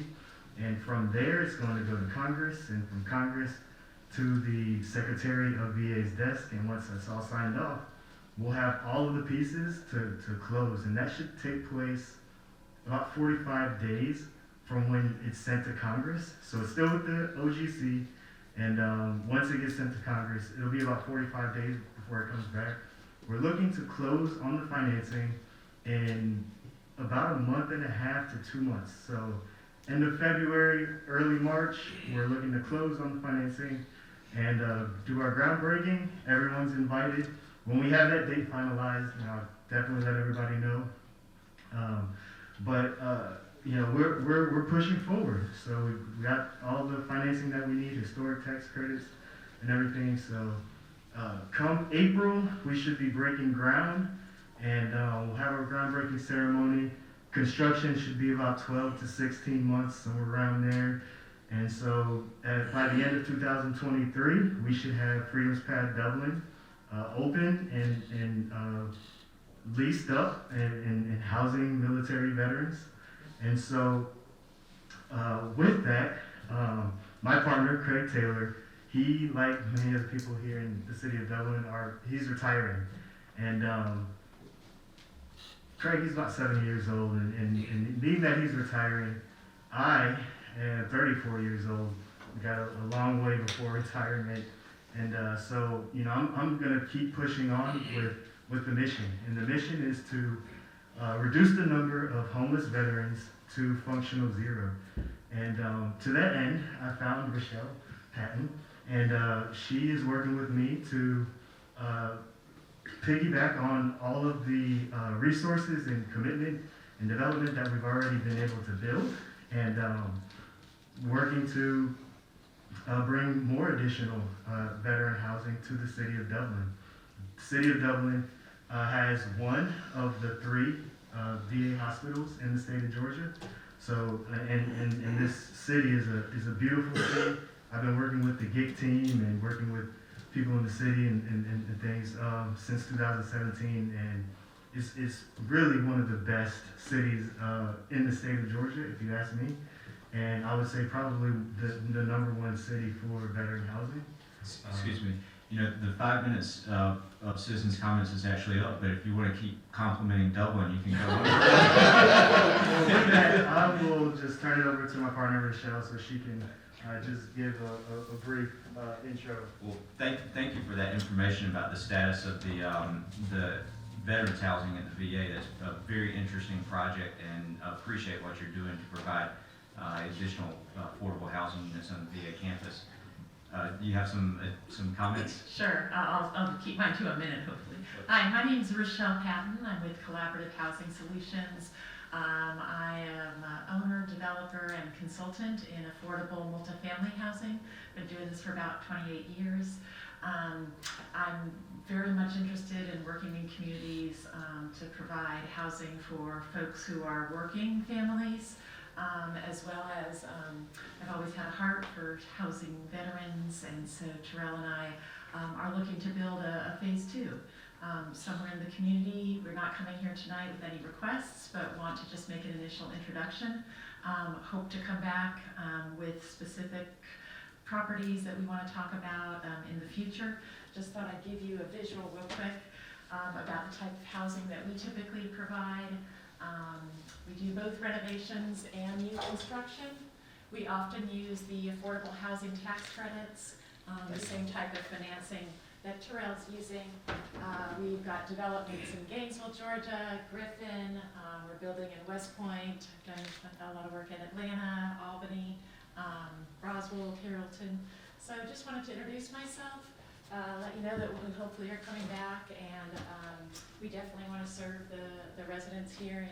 and from there it's going to go to Congress, and from Congress to the Secretary of VA's desk, and once that's all signed off, we'll have all of the pieces to close, and that should take place about 45 days from when it's sent to Congress. So it's still with the OGC, and once it gets sent to Congress, it'll be about 45 days before it comes back. We're looking to close on the financing in about a month and a half to 2 months. So end of February, early March, we're looking to close on the financing and do our groundbreaking. Everyone's invited. When we have that date finalized, I'll definitely let everybody know. We're pushing forward. So we got all the financing that we need, historic tax credits and everything. So come April, we should be breaking ground, and we'll have our groundbreaking ceremony. Construction should be about 12 to 16 months, somewhere around there. And so by the end of 2023, we should have Freedom's Path Dublin open and leased up and housing military veterans. And so with that, my partner, Craig Taylor, he, like many other people here in the city of Dublin, he's retiring. And Craig, he's about 70 years old, and being that he's retiring, I am 34 years old, got a long way before retirement. And so, I'm gonna keep pushing on with the mission. And the mission is to reduce the number of homeless veterans to functional zero. And to that end, I found Rochelle Patton, and she is working with me to piggyback on all of the resources and commitment and development that we've already been able to build. And working to bring more additional veteran housing to the city of Dublin. The city of Dublin has one of the 3 VA hospitals in the state of Georgia. So, and this city is a beautiful city. I've been working with the GIG team and working with people in the city and things since 2017, and it's really one of the best cities in the state of Georgia, if you ask me. And I would say probably the #1 city for veteran housing. Excuse me. You know, the 5 minutes of citizens' comments is actually up, but if you want to keep complimenting Dublin, you can go on. With that, I will just turn it over to my partner, Rochelle, so she can just give a brief intro. Well, thank you for that information about the status of the veterans housing at the VA. That's a very interesting project, and appreciate what you're doing to provide additional affordable housing units on the VA campus. Do you have some comments? Sure, I'll keep mine to a minute, hopefully. Hi, my name is Rochelle Patton. I'm with Collaborative Housing Solutions. I am owner, developer, and consultant in affordable multifamily housing. Been doing this for about 28 years. I'm very much interested in working in communities to provide housing for folks who are working families, as well as I've always had a heart for housing veterans, and so Terrell and I are looking to build a phase 2 somewhere in the community. We're not coming here tonight with any requests, but want to just make an initial introduction. Hope to come back with specific properties that we want to talk about in the future. Just thought I'd give you a visual real quick about the type of housing that we typically provide. We do both renovations and new construction. We often use the affordable housing tax credits, the same type of financing that Terrell's using. We've got developments in Gainesville, Georgia, Griffin, we're building in West Point, I've done a lot of work in Atlanta, Albany, Roswell, Carrollton. So just wanted to introduce myself, let you know that we hopefully are coming back, and we definitely want to serve the residents here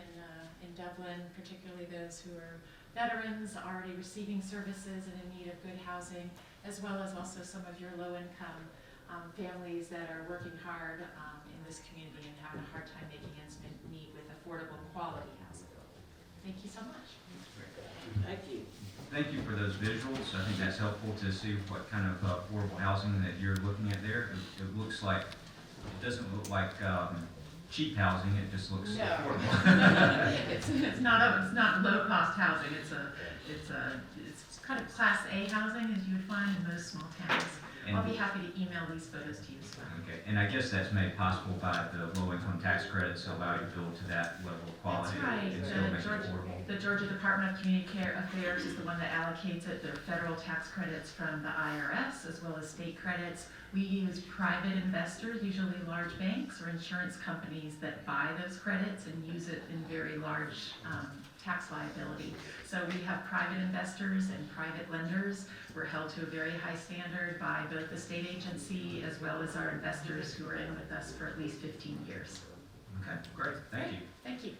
in Dublin, particularly those who are veterans already receiving services and in need of good housing, as well as also some of your low-income families that are working hard in this community and having a hard time making ends meet with affordable quality housing. Thank you so much. Thank you. Thank you for those visuals. I think that's helpful to see what kind of affordable housing that you're looking at there. It looks like, it doesn't look like cheap housing, it just looks affordable. it's not low cost housing. It's kind of class A housing, as you would find in most small towns. I'll be happy to email these photos to you as well. Okay, and I guess that's made possible by the low-income tax credits allow you to build to that level of quality. That's right. And still make it affordable. The Georgia Department of Community Affairs is the one that allocates it. There are federal tax credits from the IRS as well as state credits. We use private investors, usually large banks or insurance companies that buy those credits and use it in very large tax liability. So we have private investors and private lenders. We're held to a very high standard by both the state agency as well as our investors who are in with us for at least 15 years. Okay, great. Thank you. Thank you.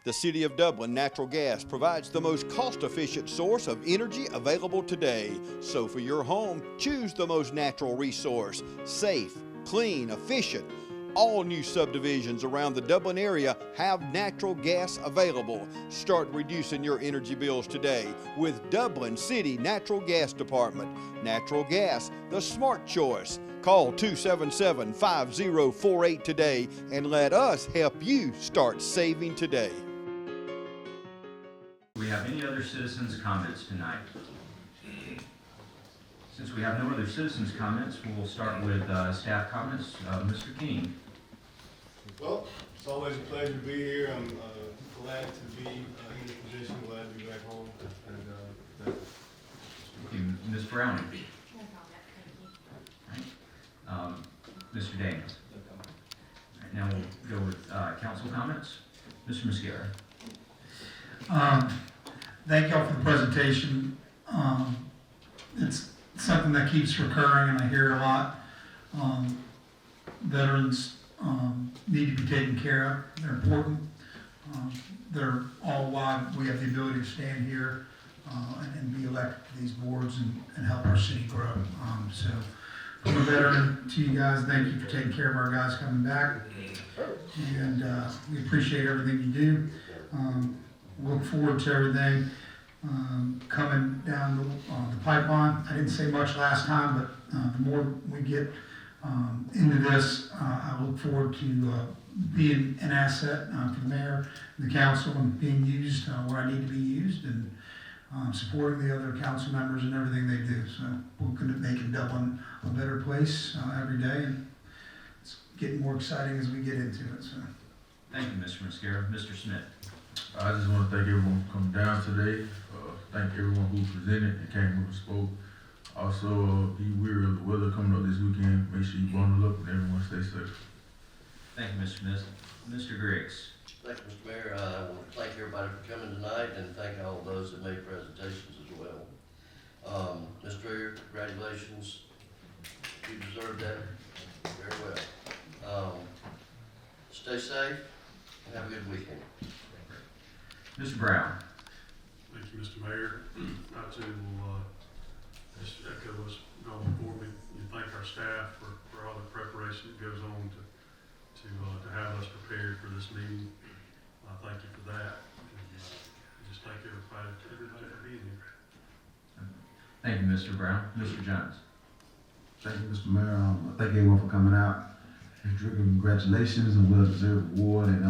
The City of Dublin Natural Gas provides the most cost-efficient source of energy available today. So for your home, choose the most natural resource. Safe, clean, efficient. All new subdivisions around the Dublin area have natural gas available. Start reducing your energy bills today with Dublin City Natural Gas Department. Natural gas, the smart choice. Call 277-5048 today and let us help you start saving today. Do we have any other citizens' comments tonight? Since we have no other citizens' comments, we'll start with staff comments. Mr. King. Well, it's always a pleasure to be here. I'm glad to be in this position, glad to be back home. And Okay, Ms. Browning. Right. Mr. Daniels. All right, now we'll go with council comments. Mr. Muscara. Thank y'all for the presentation. It's something that keeps recurring, and I hear it a lot. Veterans need to be taken care of. They're important. They're all why we have the ability to stand here and be elected to these boards and help our city grow. So, from a veteran to you guys, thank you for taking care of our guys coming back. And we appreciate everything you do. Look forward to everything coming down the pipeline. I didn't say much last time, but the more we get into this, I look forward to being an asset for the mayor and the council and being used where I need to be used, and supporting the other council members and everything they do. So we're going to make Dublin a better place every day, and it's getting more exciting as we get into it. So. Thank you, Mr. Mascara. Mr. Smith. I just want to thank everyone for coming down today. Thank everyone who presented and came up and spoke. Also, be wary of the weather coming up this weekend. Make sure you bundle up and everyone stay safe. Thank you, Mr. Smith. Mr. Griggs. Thank you, Mr. Mayor. I want to thank everybody for coming tonight and thank all those that made presentations as well. Mr. Traeger, congratulations. You deserve that very well. Stay safe and have a good weekend. Mr. Brown. Thank you, Mr. Mayor. I too will just echo what's gone before me and thank our staff for all the preparation that goes on to have us prepared for this meeting. Thank you for that. And just thank everybody for being here. Thank you, Mr. Brown. Mr. Jones. Thank you, Mr. Mayor. Thank everyone for coming out. Mr. Dricker, congratulations and well-deserved award. And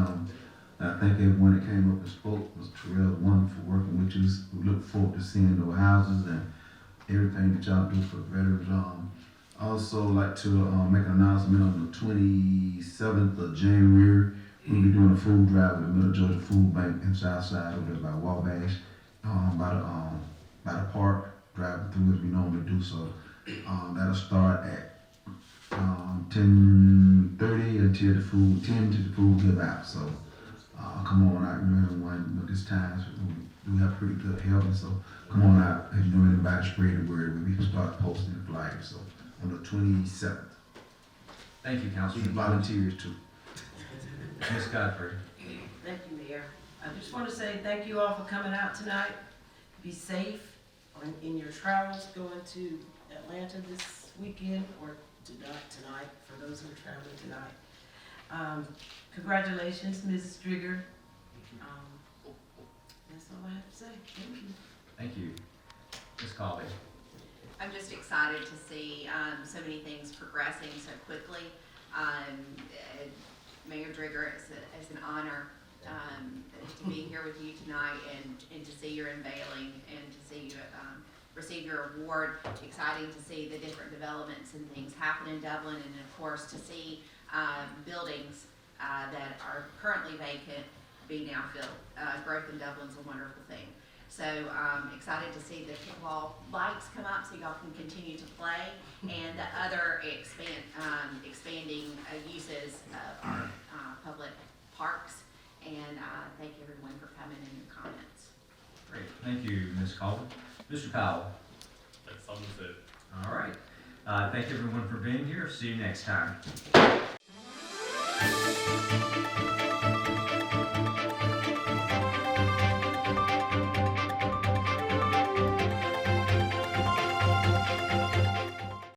I thank everyone that came up and spoke. It was Terrell, wonderful working with you. We look forward to seeing those houses and everything that y'all do for the veterans. Also like to make an announcement on the 27th of January. We'll be doing a food drive with the Middle Georgia Food Bank in Southside over there by Wabash, by the park, driving through as we normally do. So that'll start at 10:30 until the food give out. So come on out, everyone. This time we have pretty good health, and so come on out. If you know anybody, spread the word. We can start posting the flyers. So on the 27th. Thank you, Councilman. Volunteers too. Ms. Godfrey. Thank you, Mayor. I just want to say thank you all for coming out tonight. Be safe in your travels going to Atlanta this weekend or tonight for those who are traveling tonight. Congratulations, Mrs. Drigger. That's all I have to say. Thank you. Thank you. Ms. Colby. I'm just excited to see so many things progressing so quickly. Mayor Drigger, it's an honor to be here with you tonight and to see your unveiling and to see you receive your award. Exciting to see the different developments and things happen in Dublin, and of course to see buildings that are currently vacant be now filled. Growth in Dublin's a wonderful thing. So excited to see the pickleball lights come up so y'all can continue to play, and the other expanding uses of our public parks. And thank everyone for coming and your comments. Great. Thank you, Ms. Colvin. Mr. Powell. That's almost it. All right. Thank everyone for being here. See you next time.